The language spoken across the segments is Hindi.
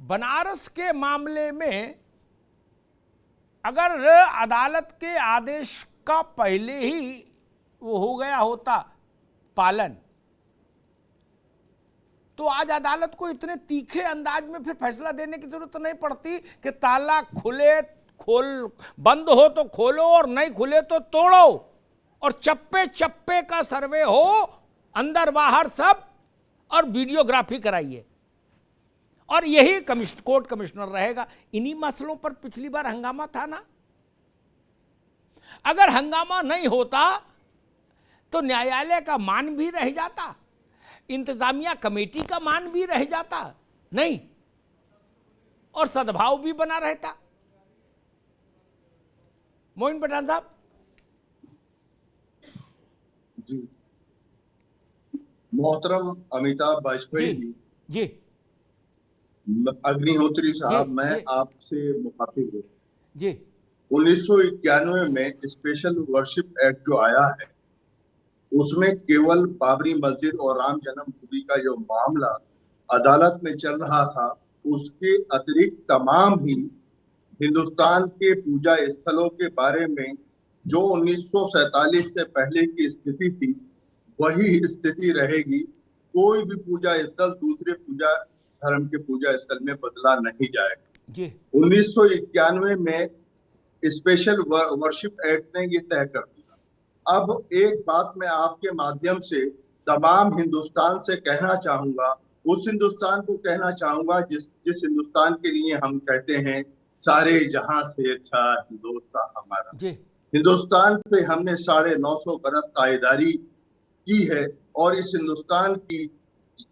बनारस के मामले में अगर अदालत के आदेश का पहले ही वो हो गया होता पालन, तो आज अदालत को इतने तीखे अंदाज में फिर फैसला देने की जरूरत नहीं पड़ती कि ताला खुले खोल, बंद हो तो खोलो और नहीं खुले तो तोड़ो, और चप्पे चप्पे का सर्वे हो, अंदर बाहर सब, और वीडियोग्राफी कराइए, और यही कोर्ट कमिश्नर रहेगा। इन्हीं मसलों पर पिछली बार हंगामा था ना। अगर हंगामा नहीं होता तो न्यायालय का मान भी रह जाता, इंतजामिया कमेटी का मान भी रह जाता नहीं, और सद्भाव भी बना रहता। मोइन पठान साहब जी, मोहतरम अमिताभ वाजपेयी जी, अग्निहोत्री साहब, मैं आपसे मुखातिब हूँ जी। 1991 में स्पेशल वर्शिप एक्ट जो आया है, उसमें केवल बाबरी मस्जिद और राम जन्मभूमि का जो मामला अदालत में चल रहा था, उसके अतिरिक्त तमाम ही हिंदुस्तान के पूजा स्थलों के बारे में जो 1947 से पहले की स्थिति थी, वही स्थिति रहेगी। कोई भी पूजा स्थल दूसरे पूजा धर्म के पूजा स्थल में बदला नहीं जाएगा। 1991 में स्पेशल वर्शिप एक्ट ने ये तय कर दिया। अब एक बात मैं आपके माध्यम से तमाम हिंदुस्तान से कहना चाहूंगा, उस हिंदुस्तान को कहना चाहूंगा जिस हिंदुस्तान के लिए हम कहते हैं सारे जहां से अच्छा हिंदुस्तान हमारा। हिंदुस्तान पे हमने 950 बरस तायेदारी की है, और इस हिंदुस्तान की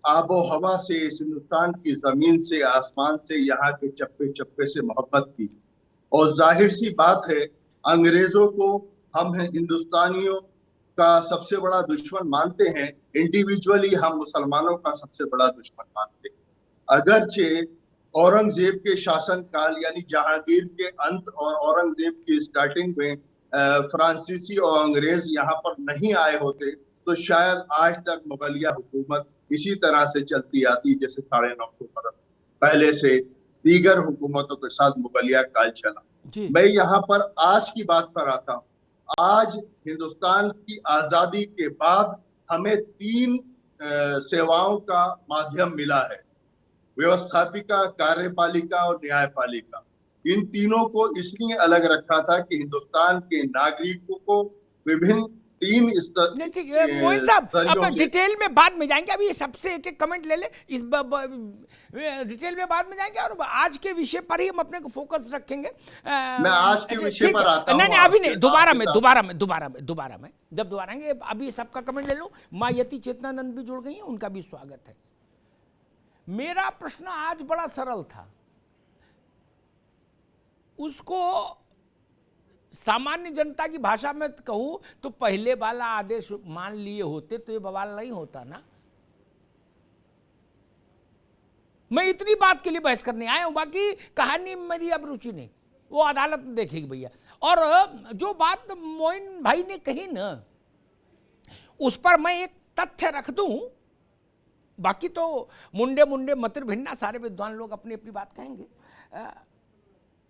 आबो हवा से, इस हिंदुस्तान की जमीन से, आसमान से, यहाँ के चप्पे चप्पे से मोहब्बत की। और जाहिर सी बात है, अंग्रेजों को हम हिंदुस्तानियों का सबसे बड़ा दुश्मन मानते हैं, इंडिविजुअली हम मुसलमानों का सबसे बड़ा दुश्मन मानते हैं। अगरचे औरंगजेब के शासन काल यानी जहांगीर के अंत और औरंगजेब की स्टार्टिंग में फ्रांसीसी और अंग्रेज यहाँ पर नहीं आए होते, तो शायद आज तक मुगलिया हुकूमत इसी तरह से चलती आती जैसे 950 बरस पहले से दीगर हुकूमतों के साथ मुगलिया काल चला। मैं यहाँ पर आज की बात पर आता हूँ। आज हिंदुस्तान की आजादी के बाद हमें 3 सेवाओं का माध्यम मिला है, व्यवस्थापिका, कार्यपालिका और न्यायपालिका। इन तीनों को इसलिए अलग रखा था कि हिंदुस्तान के नागरिकों को विभिन्न 3 स्तर। ठीक है मोइन साहब, अब डिटेल में बाद में जाएंगे, अभी सबसे एक एक कमेंट ले ले, इस डिटेल में बाद में जाएंगे, और आज के विषय पर ही हम अपने को फोकस रखेंगे। मैं आज के विषय पर आता हूं। नहीं अभी नहीं, दोबारा में जब दोबारा आएंगे, अभी सबका कमेंट ले लो। माँ यति चेतनानंद भी जुड़ गई हैं, उनका भी स्वागत है। मेरा प्रश्न आज बड़ा सरल था, उसको सामान्य जनता की भाषा में कहूं तो पहले वाला आदेश मान लिए होते तो ये बवाल नहीं होता ना। मैं इतनी बात के लिए बहस करने आया हूं, बाकी कहानी मेरी अब रुचि नहीं, वो अदालत में देखेगी भैया। और जो बात मोइन भाई ने कही ना, उस पर मैं एक तथ्य रख दूं, बाकी तो मुंडे मतिर भिन्ना सारे विद्वान लोग अपनी अपनी बात कहेंगे।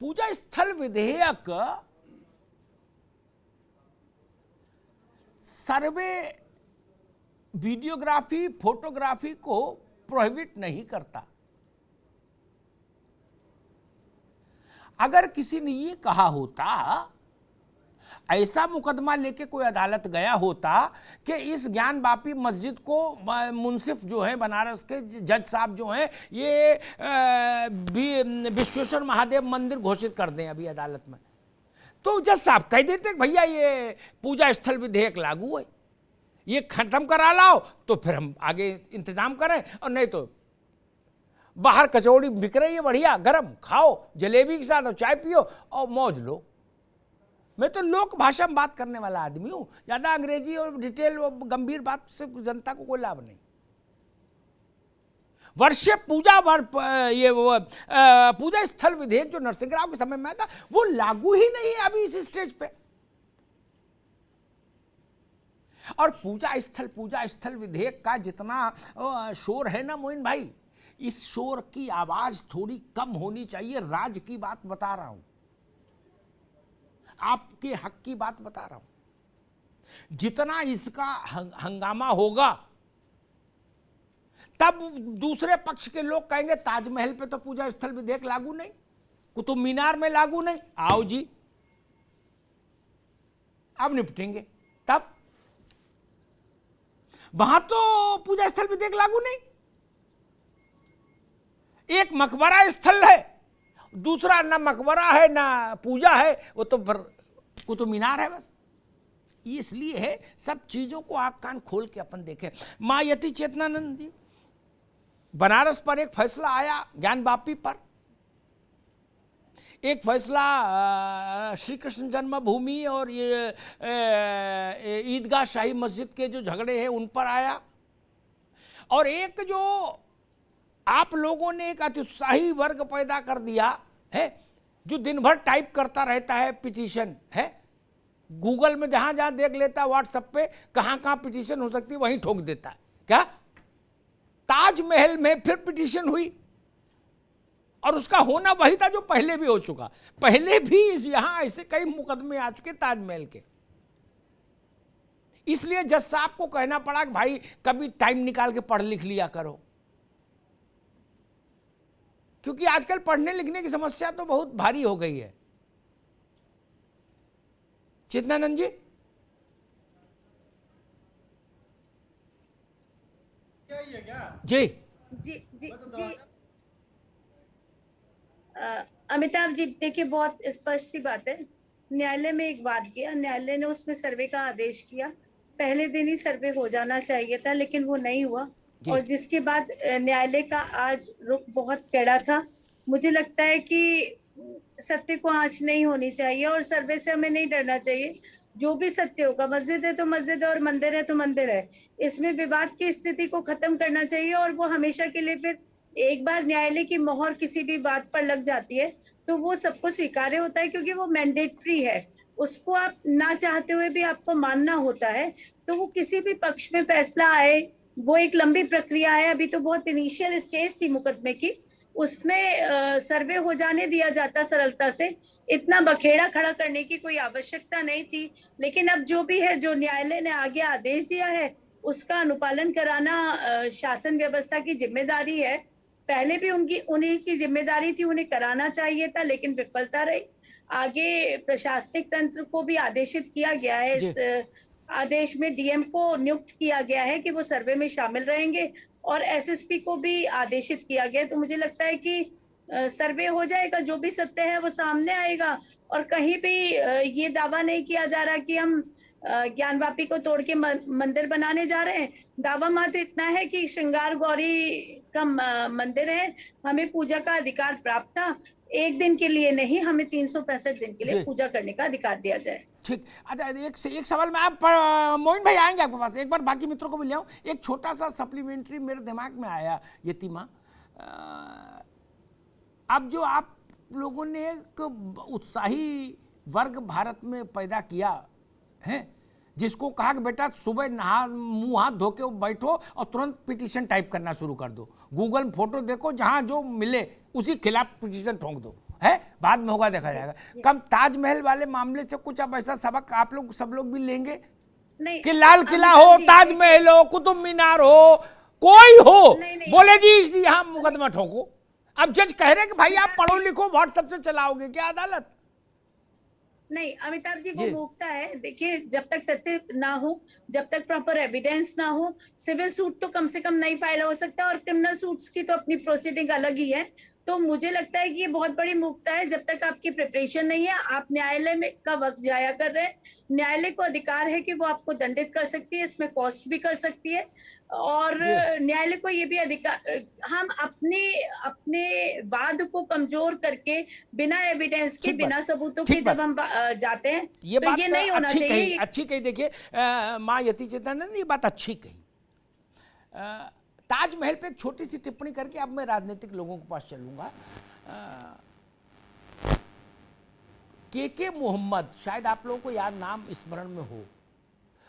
पूजा स्थल विधेयक सर्वे, वीडियोग्राफी, फोटोग्राफी को प्रोहिबिट नहीं करता। अगर किसी ने ये कहा होता, ऐसा मुकदमा लेके कोई अदालत गया होता कि इस ज्ञान वापी मस्जिद को मुंसिफ जो है बनारस के जज साहब जो हैं, ये विश्वेश्वर महादेव मंदिर घोषित कर दें अभी अदालत में, तो जज साहब कह देते कि भैया ये पूजा स्थल विधेयक लागू है, ये खत्म करा लाओ, तो फिर हम आगे इंतजाम करें, और नहीं तो बाहर कचौड़ी बिक रही है बढ़िया गरम, खाओ जलेबी के साथ और चाय पियो और मौज लो। मैं तो लोक भाषा में बात करने वाला आदमी हूं, ज्यादा अंग्रेजी और डिटेल और गंभीर बात से जनता को कोई लाभ नहीं। वर्षीय पूजा पूजा स्थल विधेयक जो नरसिंह राव के समय में आया था, वो लागू ही नहीं है अभी इस स्टेज पे। और पूजा स्थल विधेयक का जितना शोर है ना मोइन भाई, इस शोर की आवाज थोड़ी कम होनी चाहिए। राज की बात बता रहा हूं, आपके हक की बात बता रहा हूं। जितना इसका हंगामा होगा, तब दूसरे पक्ष के लोग कहेंगे ताजमहल पे तो पूजा स्थल विधेयक लागू नहीं, कुतुब मीनार में लागू नहीं। आओ जी, अब निपटेंगे। तब वहां तो पूजा स्थल विधेयक लागू नहीं। एक मकबरा स्थल है, दूसरा ना मकबरा है ना पूजा है, वो तो कुतुब मीनार है बस। इसलिए है सब चीजों को आंख कान खोल के अपन देखें। मां यति चेतनानंद जी, बनारस पर एक फैसला आया, ज्ञानवापी पर एक फैसला, श्री कृष्ण जन्मभूमि और ये ईदगाह शाही मस्जिद के जो झगड़े हैं उन पर आया। और एक जो आप लोगों ने एक अत्युत्साही वर्ग पैदा कर दिया है, जो दिन भर टाइप करता रहता है पिटीशन है, गूगल में जहां जहां देख लेता है, व्हाट्सएप पे कहां कहां पिटीशन हो सकती है वहीं ठोक देता है। क्या ताजमहल में फिर पिटीशन हुई? और उसका होना वही था जो पहले भी हो चुका। पहले भी यहां ऐसे कई मुकदमे आ चुके ताजमहल के। इसलिए जज साहब को कहना पड़ा कि भाई कभी टाइम निकाल के पढ़ लिख लिया करो, क्योंकि आजकल पढ़ने लिखने की समस्या तो बहुत भारी हो गई है। चेतनानंद जी, जी जी जी जी अमिताभ जी, देखिए बहुत स्पष्ट सी बात है। न्यायालय में एक बात किया, न्यायालय ने उसमें सर्वे का आदेश किया। पहले दिन ही सर्वे हो जाना चाहिए था, लेकिन वो नहीं हुआ। और जिसके बाद न्यायालय का आज रुख बहुत कड़ा था। मुझे लगता है कि सत्य को आंच नहीं होनी चाहिए और सर्वे से हमें नहीं डरना चाहिए। जो भी सत्य होगा, मस्जिद है तो मस्जिद है और मंदिर है तो मंदिर है, इसमें विवाद की स्थिति को खत्म करना चाहिए। और वो हमेशा के लिए, फिर एक बार न्यायालय की मोहर किसी भी बात पर लग जाती है तो वो सबको स्वीकार्य होता है, क्योंकि वो मैंडेटरी है। उसको आप ना चाहते हुए भी आपको मानना होता है। तो वो किसी भी पक्ष में फैसला आए, वो एक लंबी प्रक्रिया है। अभी तो बहुत इनिशियल स्टेज थी मुकदमे की, उसमें सर्वे हो जाने दिया जाता सरलता से। इतना बखेड़ा खड़ा करने की कोई आवश्यकता नहीं थी। लेकिन अब जो भी है, जो न्यायालय ने आगे आदेश दिया है, उसका अनुपालन कराना शासन व्यवस्था की जिम्मेदारी है। पहले भी उन्हीं की जिम्मेदारी थी, उन्हें कराना चाहिए था, लेकिन विफलता रही। आगे प्रशासनिक तंत्र को भी आदेशित किया गया है, इस आदेश में डीएम को नियुक्त किया गया है कि वो सर्वे में शामिल रहेंगे, और एसएसपी को भी आदेशित किया गया। तो मुझे लगता है कि सर्वे हो जाएगा, जो भी सत्य है वो सामने आएगा। और कहीं भी ये दावा नहीं किया जा रहा कि हम ज्ञानवापी को तोड़ के मंदिर बनाने जा रहे हैं। दावा मात्र इतना है कि श्रृंगार गौरी का मंदिर है, हमें पूजा का अधिकार प्राप्त था। एक दिन के लिए नहीं, हमें 365 दिन के लिए पूजा करने का अधिकार दिया जाए। ठीक। अच्छा, एक सवाल में आप मोइन भाई आएंगे आपके पास, एक बार बाकी मित्रों को भी ले आऊं। एक छोटा सा सप्लीमेंट्री मेरे दिमाग में आया यतीमा। अब जो आप लोगों ने एक उत्साही वर्ग भारत में पैदा किया है, जिसको कहा कि बेटा सुबह मुंह हाथ धो के बैठो और तुरंत पिटीशन टाइप करना शुरू कर दो, गूगल में फोटो देखो, जहां जो मिले उसी खिलाफ पिटीशन ठोंक दो, है बाद में होगा देखा जाएगा। कम ताजमहल वाले मामले से कुछ अब ऐसा सबक आप लोग सब लोग भी लेंगे नहीं, कि लाल किला हो, ताजमहल हो, कुतुब मीनार हो, कोई हो, बोले जी यहाँ मुकदमा ठोको। अब जज कह रहे कि भाई आप पढ़ो लिखो, व्हाट्सएप से चलाओगे क्या अदालत? नहीं अमिताभ जी, वो मूर्खता है। देखिए, जब तक तथ्य ना हो, जब तक प्रॉपर एविडेंस ना हो, सिविल सूट तो कम से कम नहीं फाइल हो सकता, और क्रिमिनल सूट्स की तो अपनी प्रोसीडिंग अलग ही है। तो मुझे लगता है कि ये बहुत बड़ी मूर्खता है। जब तक आपकी प्रिपरेशन नहीं है, आप न्यायालय में का वक्त जाया कर रहे हैं। न्यायालय को अधिकार है कि वो आपको दंडित कर सकती है, इसमें कॉस्ट भी कर सकती है। और न्यायालय को ये भी अधिकार, हम अपने वाद को कमजोर करके बिना एविडेंस के, बिना सबूतों के जब हम जाते हैं, ये तो बात ये नहीं होना चाहिए। अच्छी कही। देखिए माँ यति चेतनानंद, ये बात अच्छी कही। ताजमहल पे एक छोटी सी टिप्पणी करके अब मैं राजनीतिक लोगों के पास चलूंगा। के मोहम्मद, शायद आप लोगों को याद नाम स्मरण में हो,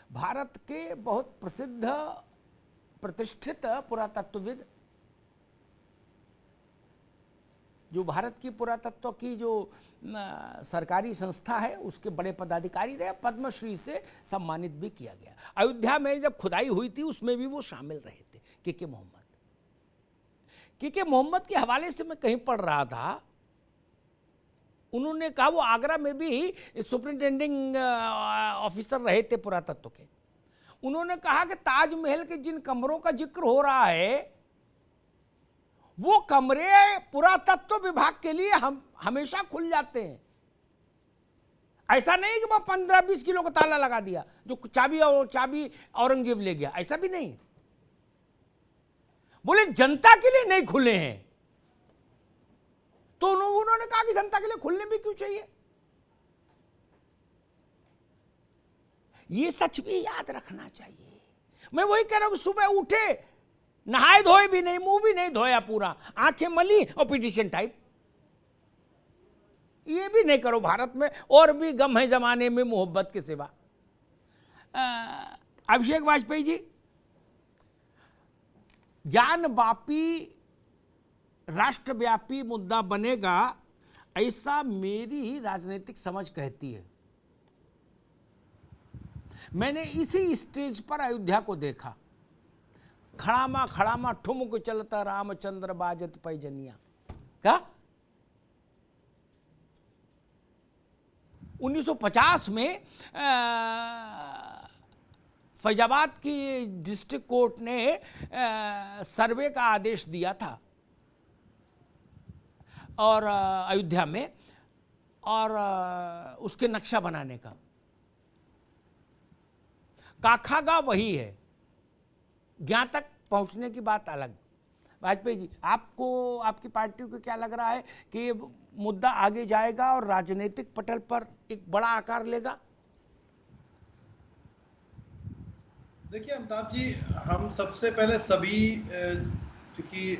भारत के बहुत प्रसिद्ध प्रतिष्ठित पुरातत्वविद, जो भारत की पुरातत्व की जो सरकारी संस्था है उसके बड़े पदाधिकारी रहे, पद्मश्री से सम्मानित भी किया गया। अयोध्या में जब खुदाई हुई थी उसमें भी वो शामिल रहे थे, के मोहम्मद। के मोहम्मद के हवाले से मैं कहीं पढ़ रहा था, उन्होंने कहा, वो आगरा में भी सुपरिंटेंडिंग ऑफिसर रहे थे पुरातत्व के, उन्होंने कहा कि ताजमहल के जिन कमरों का जिक्र हो रहा है वो कमरे पुरातत्व विभाग के लिए हमेशा खुल जाते हैं। ऐसा नहीं कि मैं 15-20 किलो का ताला लगा दिया, जो चाबी औरंगजेब ले गया, ऐसा भी नहीं। बोले जनता के लिए नहीं खुले हैं, तो उन्होंने कहा कि जनता के लिए खुलने भी क्यों चाहिए। ये सच भी याद रखना चाहिए। मैं वही कह रहा हूं, सुबह उठे, नहाए धोए भी नहीं, मुंह भी नहीं धोया पूरा, आंखें मली और पिटीशन टाइप, ये भी नहीं करो भारत में। और भी गम है जमाने में मोहब्बत के सिवा। अभिषेक वाजपेयी जी, ज्ञानवापी राष्ट्रव्यापी मुद्दा बनेगा, ऐसा मेरी ही राजनीतिक समझ कहती है। मैंने इसी स्टेज पर अयोध्या को देखा, खड़ामा ठुमक चलता रामचंद्र बाजत पैजनिया। क्या 1950 में फैजाबाद की डिस्ट्रिक्ट कोर्ट ने सर्वे का आदेश दिया था और अयोध्या में, और उसके नक्शा बनाने का। काखागा वही है, ज्ञान तक पहुंचने की बात अलग। वाजपेयी जी, आपको, आपकी पार्टी को क्या लग रहा है कि ये मुद्दा आगे जाएगा और राजनीतिक पटल पर एक बड़ा आकार लेगा? देखिए अमिताभ जी, हम सबसे पहले सभी क्योंकि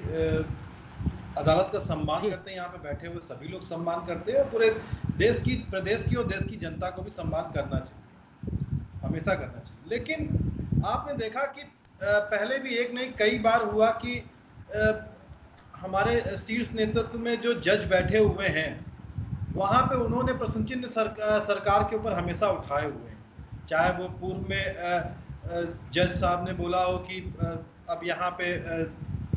अदालत का सम्मान करते हैं, यहाँ पे बैठे हुए सभी लोग सम्मान करते हैं, और पूरे देश की, प्रदेश की और देश की जनता को भी सम्मान करना चाहिए, हमेशा करना चाहिए। लेकिन आपने देखा कि पहले भी एक नहीं कई बार हुआ कि हमारे शीर्ष नेतृत्व में जो जज बैठे हुए हैं वहां पे उन्होंने प्रश्न चिन्ह सरकार के ऊपर हमेशा उठाए हुए हैं। चाहे वो पूर्व में जज साहब ने बोला हो कि अब यहाँ पे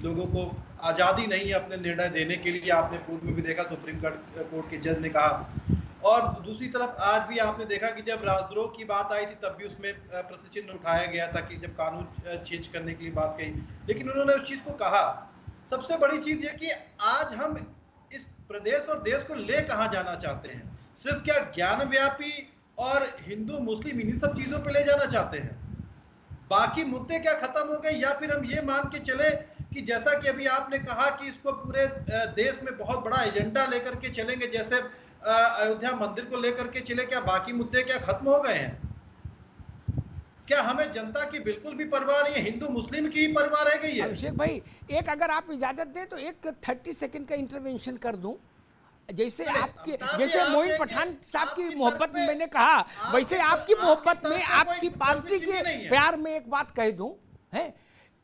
लोगों को आज़ादी नहीं है अपने निर्णय देने के लिए, आपने पूर्व में भी देखा सुप्रीम कोर्ट के जज ने कहा। और दूसरी तरफ आज भी आपने देखा कि जब राजद्रोह की बात आई थी तब भी उसमें प्रश्न चिन्ह उठाया गया था कि जब कानून चेंज करने के लिए बात कही, लेकिन उन्होंने उस चीज को कहा। सबसे बड़ी चीज ये कि आज हम इस प्रदेश और देश को ले कहां जाना चाहते हैं? सिर्फ क्या ज्ञानव्यापी और हिंदू मुस्लिम इन्हीं सब चीजों पे ले जाना चाहते हैं? बाकी मुद्दे क्या खत्म हो गए? या फिर हम ये मान के चले कि जैसा कि अभी आपने कहा कि इसको पूरे देश में बहुत बड़ा एजेंडा लेकर के चलेंगे, जैसे अयोध्या मंदिर को लेकर के चले, क्या बाकी मुद्दे क्या खत्म हो गए हैं? क्या हमें जनता की बिल्कुल भी परवाह नहीं है? हिंदू मुस्लिम की ही परवाह रह गई है? अभिषेक भाई, एक अगर आप इजाजत दें तो एक 30 सेकंड का इंटरवेंशन कर दूं। जैसे आपके, जैसे मोइन पठान साहब की मोहब्बत में मैंने कहा, वैसे आपकी मोहब्बत में, आपकी पार्टी के प्यार में एक बात कह दूं, है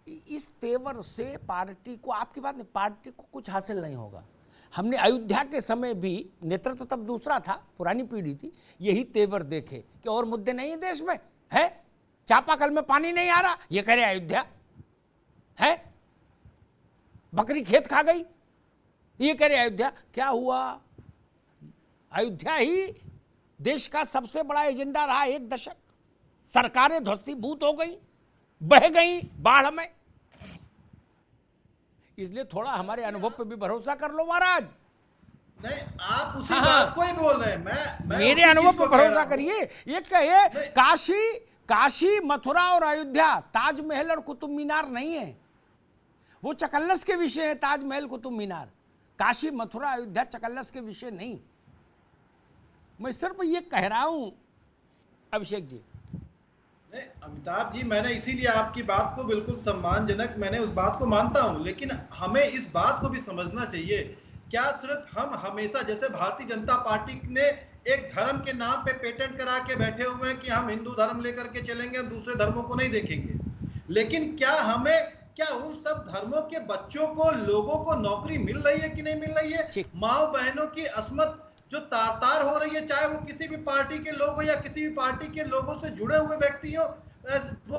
इस तेवर से पार्टी को, आपकी बात नहीं, पार्टी को कुछ हासिल नहीं होगा। हमने अयोध्या के समय भी, नेतृत्व तब दूसरा था, पुरानी पीढ़ी थी, यही तेवर देखे कि और मुद्दे नहीं है देश में, है चापाकल में पानी नहीं आ रहा, ये कह रहे अयोध्या है, बकरी खेत खा गई, ये कह रहे अयोध्या। क्या हुआ? अयोध्या ही देश का सबसे बड़ा एजेंडा रहा 1 दशक। सरकारें ध्वस्तीभूत हो गई, बह गई बाढ़ में। इसलिए थोड़ा हमारे अनुभव पे भी भरोसा कर लो महाराज। नहीं, आप उसी बात को ही बोल रहे हैं। मैं मेरे अनुभव पे भरोसा करिए। ये कहिए काशी मथुरा और अयोध्या ताजमहल और कुतुब मीनार नहीं है, वो चकल्लस के विषय है। ताजमहल कुतुब मीनार, काशी मथुरा अयोध्या चकल्लस के विषय नहीं। मैं सिर्फ ये कह रहा हूं अभिषेक जी। नहीं अमिताभ जी, मैंने इसीलिए आपकी बात को बिल्कुल सम्मानजनक, मैंने उस बात को मानता हूं, लेकिन हमें इस बात को भी समझना चाहिए, क्या सिर्फ हम हमेशा, जैसे भारतीय जनता पार्टी ने एक धर्म के नाम पे पेटेंट करा के बैठे हुए हैं कि हम हिंदू धर्म लेकर के चलेंगे, हम दूसरे धर्मों को नहीं देखेंगे, लेकिन क्या क्या उन सब धर्मों के बच्चों को, लोगों को नौकरी मिल रही है कि नहीं मिल रही है? ठीक। माँ बहनों की अस्मत जो तार तार हो रही है, चाहे वो किसी भी पार्टी के लोग हो या किसी भी पार्टी के लोगों से जुड़े हुए व्यक्ति हो, वो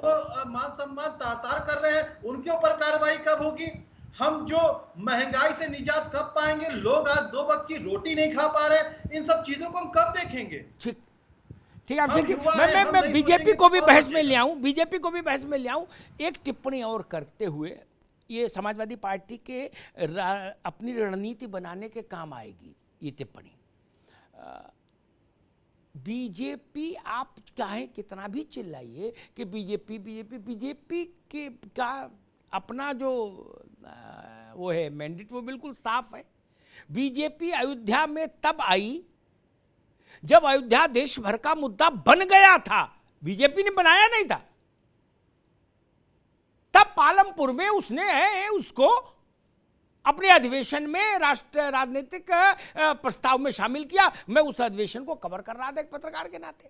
मान सम्मान तार तार कर रहे हैं, उनके ऊपर कार्रवाई कब होगी? हम जो महंगाई से निजात कब पाएंगे? लोग आज 2 वक्त की रोटी नहीं खा पा रहे, इन सब चीजों को हम कब देखेंगे? ठीक ठीक है, हम अभिषेक जी, युवा हैं, हम मैं नहीं बीजेपी सोचेंगे को तो भी कौन बहस में सोचेगा? ले आऊं, बीजेपी को भी बहस में ले आऊं। एक टिप्पणी और करते हुए, ये समाजवादी पार्टी के अपनी रणनीति बनाने के काम आएगी ये टिप्पणी। बीजेपी, आप चाहे कितना भी चिल्लाइए कि बीजेपी के का अपना जो वो है मैंडेट, वो बिल्कुल साफ है। बीजेपी अयोध्या में तब आई जब अयोध्या देश भर का मुद्दा बन गया था, बीजेपी ने बनाया नहीं था। तब पालमपुर में उसको अपने अधिवेशन में राष्ट्र राजनीतिक प्रस्ताव में शामिल किया। मैं उस अधिवेशन को कवर कर रहा था एक पत्रकार के नाते।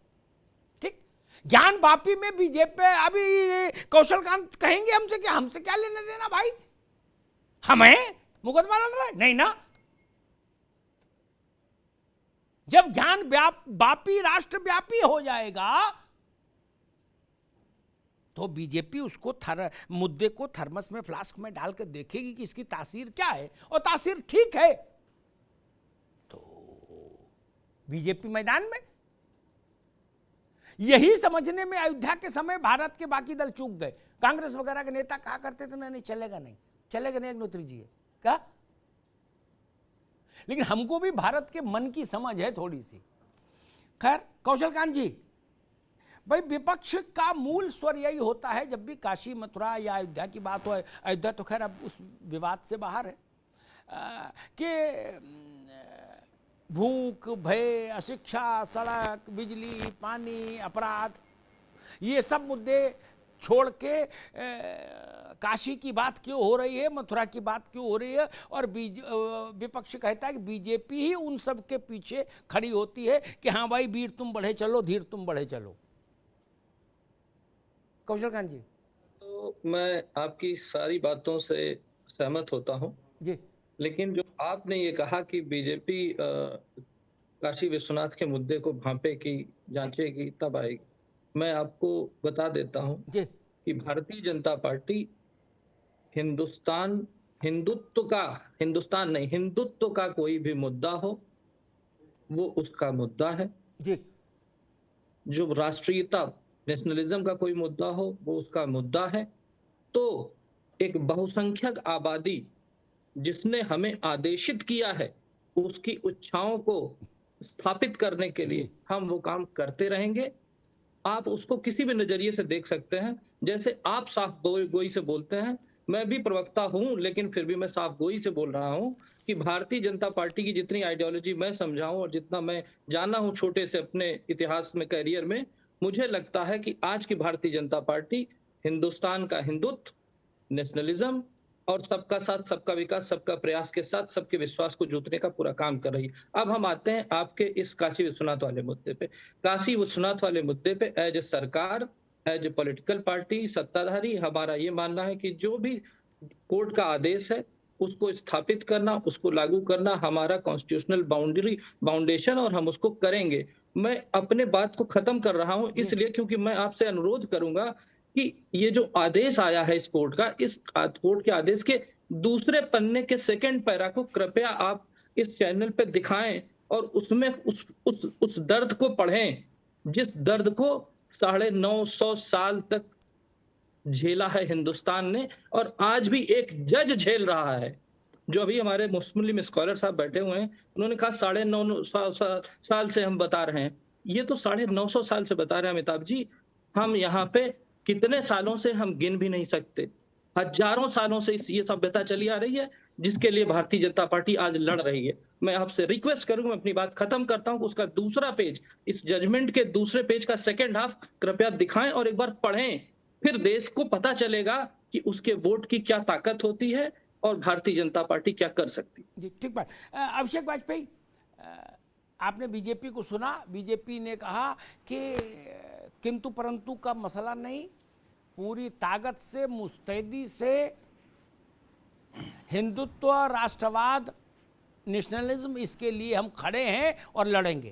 ठीक, ज्ञान वापी में बीजेपी, अभी कौशलकांत कहेंगे हमसे कि हमसे क्या लेना देना भाई, हमें मुकदमा लड़ रहा है नहीं ना। जब ज्ञान व्यापी राष्ट्रव्यापी हो जाएगा तो बीजेपी उसको मुद्दे को थर्मस में, फ्लास्क में डाल कर देखेगी कि इसकी तासीर क्या है, और तासीर ठीक है तो बीजेपी मैदान में। यही समझने में अयोध्या के समय भारत के बाकी दल चूक गए। कांग्रेस वगैरह के नेता कहा करते थे नहीं चलेगा नहीं, चलेगा नहीं अग्निहोत्री जी है क्या। लेकिन हमको भी भारत के मन की समझ है थोड़ी सी। खैर कौशलकांत जी, भाई विपक्ष का मूल स्वर यही होता है जब भी काशी मथुरा या अयोध्या की बात हो। अयोध्या तो खैर अब उस विवाद से बाहर है कि भूख, भय, अशिक्षा, सड़क, बिजली, पानी, अपराध, ये सब मुद्दे छोड़ के काशी की बात क्यों हो रही है, मथुरा की बात क्यों हो रही है, और विपक्ष कहता है कि बीजेपी ही उन सब के पीछे खड़ी होती है कि हाँ भाई वीर तुम बढ़े चलो, धीर तुम बढ़े चलो। कौशलकांत जी। तो मैं आपकी सारी बातों से सहमत होता हूं जी, लेकिन जो आपने ये कहा कि बीजेपी काशी विश्वनाथ के मुद्दे को भांपेगी, जांचेगी, तब आएगी, मैं आपको बता देता हूं जी, कि भारतीय जनता पार्टी हिंदुत्व का कोई भी मुद्दा हो वो उसका मुद्दा है। जी, जो राष्ट्रीयता, नेशनलिज्म का कोई मुद्दा हो वो उसका मुद्दा है। तो एक बहुसंख्यक आबादी जिसने हमें आदेशित किया है, उसकी इच्छाओं को स्थापित करने के लिए हम वो काम करते रहेंगे। आप उसको किसी भी नजरिए से देख सकते हैं। जैसे आप साफ गोई से बोलते हैं, मैं भी प्रवक्ता हूं लेकिन फिर भी मैं साफ गोई से बोल रहा हूं कि भारतीय जनता पार्टी की जितनी आइडियोलॉजी मैं समझा हूं और जितना मैं जाना हूं छोटे से अपने इतिहास में, कैरियर में, मुझे लगता है कि आज की भारतीय जनता पार्टी हिंदुस्तान का हिंदुत्व, नेशनलिज्म और सबका साथ सबका विकास, सबका प्रयास के साथ सबके विश्वास को जीतने का पूरा काम कर रही है। अब हम आते हैं आपके इस काशी विश्वनाथ वाले मुद्दे पे। काशी विश्वनाथ वाले मुद्दे पे एज ए सरकार, एज ए पॉलिटिकल पार्टी, सत्ताधारी, हमारा ये मानना है कि जो भी कोर्ट का आदेश है उसको स्थापित करना, उसको लागू करना हमारा कॉन्स्टिट्यूशनल बाउंडेशन, और हम उसको करेंगे। मैं अपने बात को खत्म कर रहा हूं इसलिए क्योंकि मैं आपसे अनुरोध करूंगा कि ये जो आदेश आया है इस कोर्ट का, इस कोर्ट के आदेश के दूसरे पन्ने के सेकंड पैरा को कृपया आप इस चैनल पे दिखाएं और उसमें उस दर्द को पढ़ें जिस दर्द को 950 साल तक झेला है हिंदुस्तान ने, और आज भी एक जज झेल रहा है। जो अभी हमारे मुस्लिम स्कॉलर साहब बैठे हुए हैं, उन्होंने कहा 950 साल से हम बता रहे हैं। ये तो 950 साल से बता रहे हैं अमिताभ जी। हम यहाँ पे कितने सालों से हम गिन भी नहीं सकते। हजारों सालों से ये सभ्यता चली आ रही है जिसके लिए भारतीय जनता पार्टी आज लड़ रही है। मैं आपसे रिक्वेस्ट करूंगा, अपनी बात खत्म करता हूं, उसका दूसरा पेज, इस जजमेंट के दूसरे पेज का सेकंड हाफ कृपया दिखाएं और एक बार पढ़ें। फिर देश को पता चलेगा कि उसके वोट की क्या ताकत होती है और भारतीय जनता पार्टी क्या कर सकती है। जी, ठीक बात। अभिषेक वाजपेयी, आपने बीजेपी को सुना, बीजेपी ने कहा कि किंतु परंतु का मसला नहीं, पूरी ताकत से, मुस्तैदी से हिंदुत्व, राष्ट्रवाद, नेशनलिज्म, इसके लिए हम खड़े हैं और लड़ेंगे।